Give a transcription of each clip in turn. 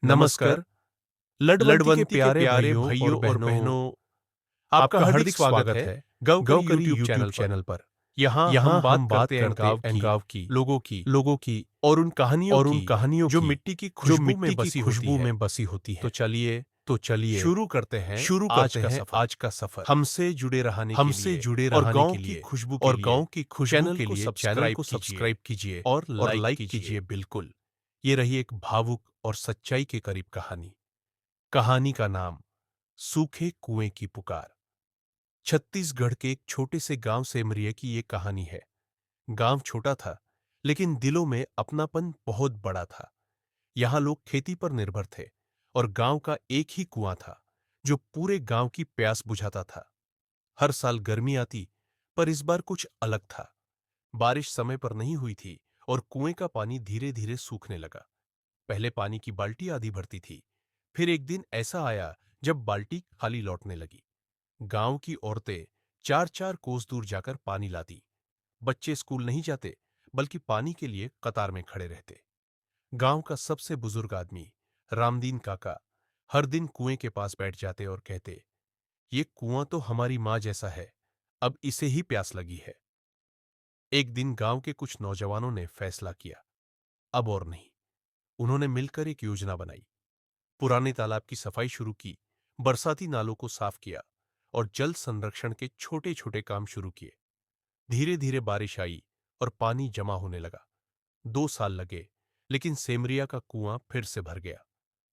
नमस्कार। लड़वंती लड़वंती के के प्यारे प्यारे भाइयों भाइयों और और बहनों, बहनों, आपका आपका हार्दिक हार्दिक स्वागत स्वागत है है गवकली गवकली यूट्यूब यूट्यूब चैनल पर। चैनल पर। यहाँ हम यहाँ बात हम बात करते हैं करते गाँव हैं की, गाँव की, लोगों की लोगों की और उन कहानियों और उन की कहानियों जो की मिट्टी की जो खुशबू में मिट्टी की बसी होती खुशबू है। में बसी होती तो हैं। चलिए तो चलिए शुरू करते हैं शुरू आज करते का हैं सफर। आज का सफर। हमसे जुड़े रहने के हमसे लिए जुड़े और रहने गाँव के की लिए खुशबू के और लिए गाँव की खुशबू चैनल के को लिए चैनल सब्सक्राइब को कीजिए सब्सक्राइब कीजिए और और लाइक लाइक कीजिए। कीजिए। बिल्कुल, ये रही एक भावुक और सच्चाई के करीब कहानी। कहानी का नाम सूखे कुएं की पुकार। छत्तीसगढ़ के एक छोटे से गांव सेमरिया की ये कहानी है। गांव छोटा था, लेकिन दिलों में अपनापन बहुत बड़ा था। यहां लोग खेती पर निर्भर थे और गांव का एक ही कुआं था जो पूरे गांव की प्यास बुझाता था। हर साल गर्मी आती, पर इस बार कुछ अलग था। बारिश समय पर नहीं हुई थी और कुएं का पानी धीरे धीरे सूखने लगा। पहले पानी की बाल्टी आधी भरती थी, फिर एक दिन ऐसा आया जब बाल्टी खाली लौटने लगी। गांव की औरतें चार चार कोस दूर जाकर पानी लाती। बच्चे स्कूल नहीं जाते, बल्कि पानी के लिए कतार में खड़े रहते। गांव का सबसे बुजुर्ग आदमी, रामदीन काका, हर दिन कुएं के पास बैठ जाते और कहते, ये कुआं तो हमारी मां जैसा है, अब इसे ही प्यास लगी है। एक दिन गांव के कुछ नौजवानों ने फैसला किया, अब और नहीं। उन्होंने मिलकर एक योजना बनाई। पुराने तालाब की सफाई शुरू की, बरसाती नालों को साफ किया और जल संरक्षण के छोटे छोटे काम शुरू किए। धीरे धीरे बारिश आई और पानी जमा होने लगा। 2 साल लगे, लेकिन सेमरिया का कुआं फिर से भर गया।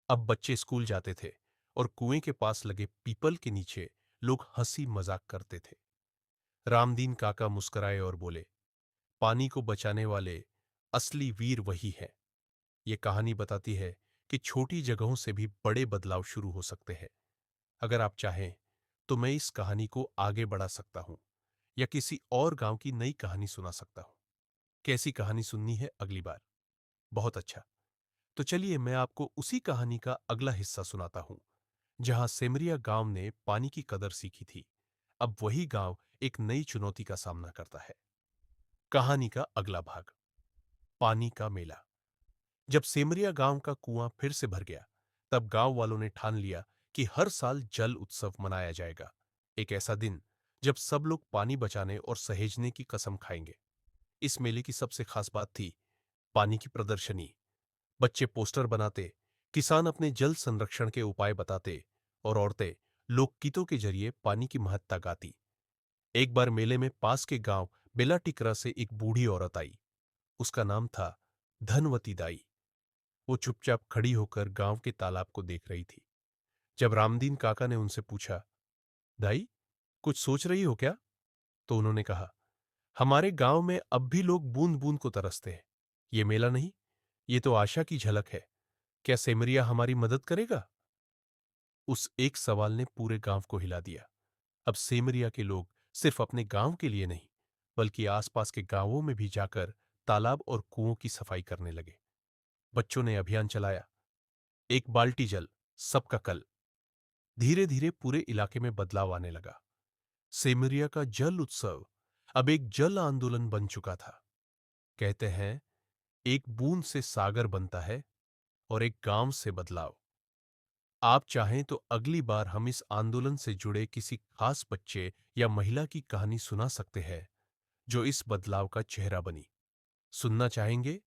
अब बच्चे स्कूल जाते थे और कुएं के पास लगे पीपल के नीचे लोग हंसी मजाक करते थे। रामदीन काका मुस्कुराए और बोले, पानी को बचाने वाले असली वीर वही हैं। ये कहानी बताती है कि छोटी जगहों से भी बड़े बदलाव शुरू हो सकते हैं। अगर आप चाहें तो मैं इस कहानी को आगे बढ़ा सकता हूं या किसी और गांव की नई कहानी सुना सकता हूं। कैसी कहानी सुननी है अगली बार? बहुत अच्छा। तो चलिए मैं आपको उसी कहानी का अगला हिस्सा सुनाता हूं, जहां सेमरिया गांव ने पानी की कदर सीखी थी। अब वही गांव एक नई चुनौती का सामना करता है। कहानी का अगला भाग, पानी का मेला। जब सेमरिया गांव का कुआं फिर से भर गया, तब गांव वालों ने ठान लिया कि हर साल जल उत्सव मनाया जाएगा। एक ऐसा दिन जब सब लोग पानी बचाने और सहेजने की कसम खाएंगे। इस मेले की सबसे खास बात थी पानी की प्रदर्शनी। बच्चे पोस्टर बनाते, किसान अपने जल संरक्षण के उपाय बताते और औरतें लोकगीतों के जरिए पानी की महत्ता गाती। एक बार मेले में पास के गांव बेलाटिकरा से एक बूढ़ी औरत आई। उसका नाम था धनवती दाई। वो चुपचाप खड़ी होकर गांव के तालाब को देख रही थी। जब रामदीन काका ने उनसे पूछा, दाई, कुछ सोच रही हो क्या? तो उन्होंने कहा, हमारे गांव में अब भी लोग बूंद बूंद को तरसते हैं। ये मेला नहीं, ये तो आशा की झलक है। क्या सेमरिया हमारी मदद करेगा? उस एक सवाल ने पूरे गांव को हिला दिया। अब सेमरिया के लोग सिर्फ अपने गांव के लिए नहीं, बल्कि आसपास के गांवों में भी जाकर तालाब और कुओं की सफाई करने लगे। बच्चों ने अभियान चलाया, एक बाल्टी जल सबका कल। धीरे धीरे पूरे इलाके में बदलाव आने लगा। सेमरिया का जल उत्सव अब एक जल आंदोलन बन चुका था। कहते हैं, एक बूंद से सागर बनता है और एक गांव से बदलाव। आप चाहें तो अगली बार हम इस आंदोलन से जुड़े किसी खास बच्चे या महिला की कहानी सुना सकते हैं, जो इस बदलाव का चेहरा बनी। सुनना चाहेंगे?